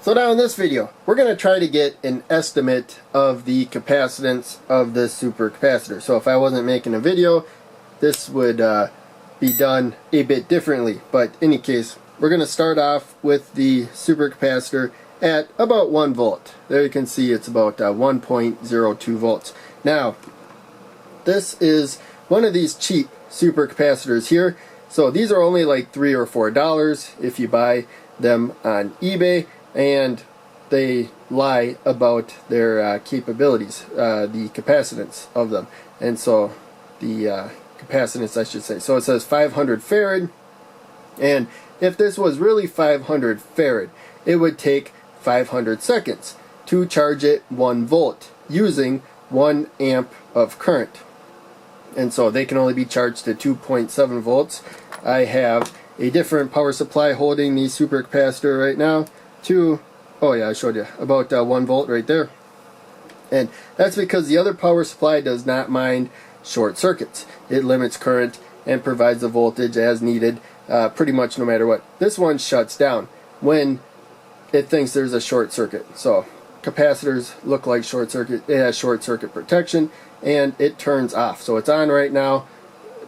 So now in this video, we're going to try to get an estimate of the capacitance of this supercapacitor. So if I wasn't making a video, this would be done a bit differently. But in any case, we're going to start off with the supercapacitor at about 1 volt. There you can see it's about 1.02 volts. Now, this is one of these cheap supercapacitors here. So these are only like $3 or $4 if you buy them on eBay, and they lie about their capabilities, the capacitance of them, and so the capacitance, I should say. So it says 500 farad, and if this was really 500 farad, it would take 500 seconds to charge it 1 volt using 1 amp of current. And so they can only be charged to 2.7 volts. I have a different power supply holding the supercapacitor right now to, oh yeah, I showed you, about 1 volt right there. And that's because the other power supply does not mind short circuits. It limits current and provides the voltage as needed pretty much no matter what. This one shuts down when it thinks there's a short circuit. So capacitors look like short circuit. It has short circuit protection and it turns off. So it's on right now,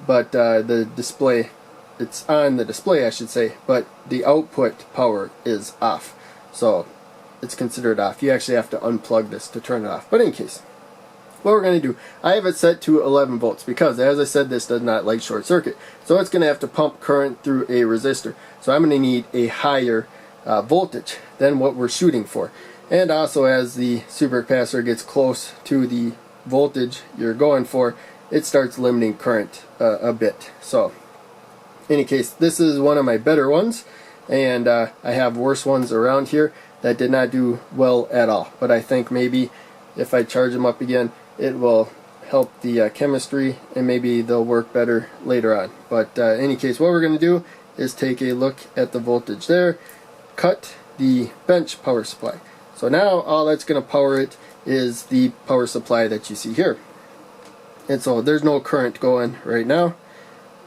but the display, it's on the display I should say, but the output power is off. So it's considered off. You actually have to unplug this to turn it off. But in case, what we're going to do, I have it set to 11 volts because, as I said, this does not like short circuit. So it's going to have to pump current through a resistor. So I'm going to need a higher voltage than what we're shooting for. And also, as the supercapacitor gets close to the voltage you're going for, it starts limiting current a bit. So in any case, this is one of my better ones, and I have worse ones around here that did not do well at all. But I think maybe if I charge them up again, it will help the chemistry, and maybe they'll work better later on. But in any case, what we're going to do is take a look at the voltage there, cut the bench power supply. So now all that's going to power it is the power supply that you see here. And so there's no current going right now,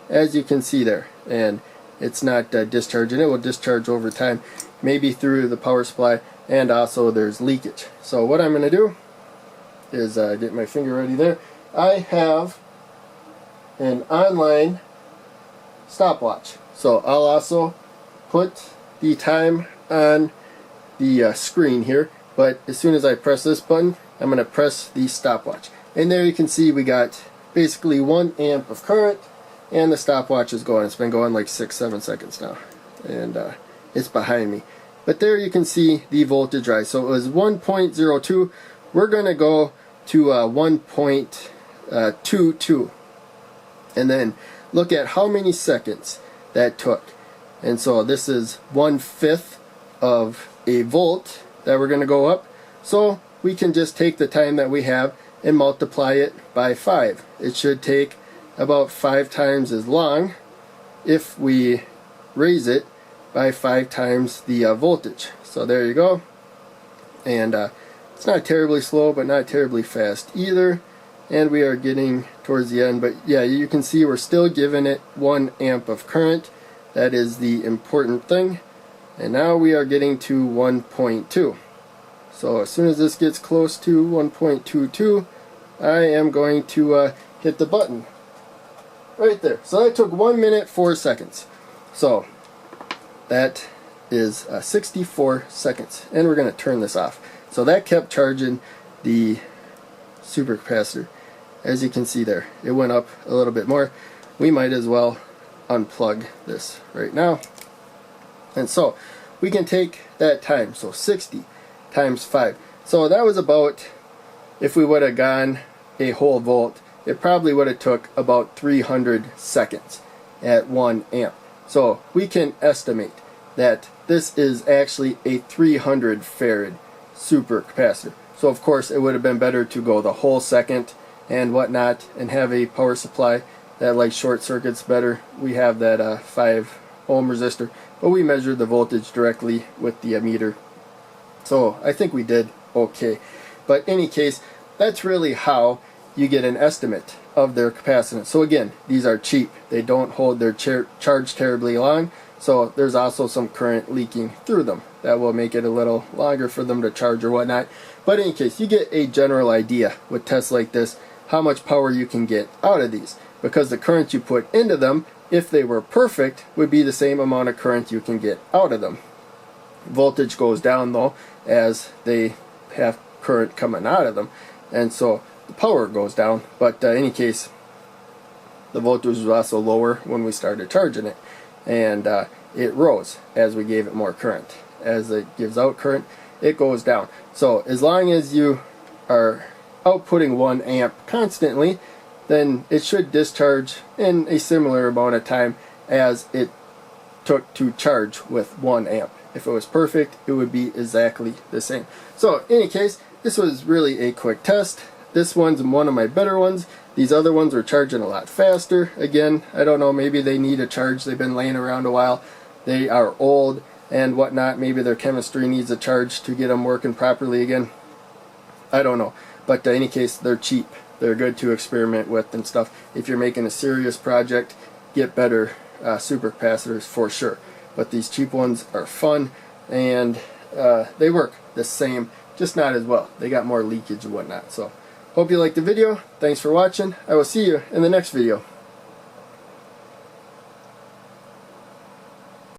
as you can see there, and it's not discharging. It will discharge over time, maybe through the power supply, and also there's leakage. So what I'm going to do is get my finger ready there. I have an online stopwatch, so I'll also put the time on the screen here, but as soon as I press this button, I'm going to press the stopwatch, and there you can see we got basically 1 amp of current, and the stopwatch is going. It's been going like 6-7 seconds now, and it's behind me, but there you can see the voltage rise. So it was 1.02. we're going to go to 1.22, and then look at how many seconds that took. And so this is 1/5 of a volt that we're going to go up. So we can just take the time that we have and multiply it by 5. It should take about 5 times as long if we raise it by 5 times the voltage. So there you go. And it's not terribly slow, but not terribly fast either. And we are getting towards the end. But yeah, you can see we're still giving it 1 amp of current. That is the important thing. And now we are getting to 1.2. So as soon as this gets close to 1.22, I am going to hit the button right there. So that took 1 minute 4 seconds. So that is 64 seconds. And we're going to turn this off. So that kept charging the supercapacitor. As you can see there, it went up a little bit more. We might as well unplug this right now. And so we can take that time, so 60 times 5. So that was about, if we would have gone a whole volt, it probably would have took about 300 seconds at 1 amp. So we can estimate that this is actually a 300 farad supercapacitor. So of course it would have been better to go the whole second and whatnot and have a power supply that like short circuits better. We have that 5 ohm resistor, but we measured the voltage directly with the meter. So I think we did okay. But in any case, that's really how you get an estimate of their capacitance. So again, these are cheap. They don't hold their charge terribly long. So there's also some current leaking through them. That will make it a little longer for them to charge or whatnot. But in any case, you get a general idea with tests like this, how much power you can get out of these. Because the current you put into them, if they were perfect, would be the same amount of current you can get out of them. Voltage goes down though, as they have current coming out of them. And so the power goes down. But in any case, the voltage was also lower when we started charging it. And it rose as we gave it more current. As it gives out current, it goes down. So as long as you are outputting 1 amp constantly, then it should discharge in a similar amount of time as it took to charge with 1 amp. If it was perfect, it would be exactly the same. So in any case, this was really a quick test. This one's one of my better ones. These other ones were charging a lot faster. Again, I don't know, maybe they need a charge. They've been laying around a while. They are old and whatnot. Maybe their chemistry needs a charge to get them working properly again. I don't know. But in any case, they're cheap. They're good to experiment with and stuff. If you're making a serious project, get better supercapacitors for sure. But these cheap ones are fun, and they work the same, just not as well. They got more leakage and whatnot. So hope you liked the video. Thanks for watching. I will see you in the next video.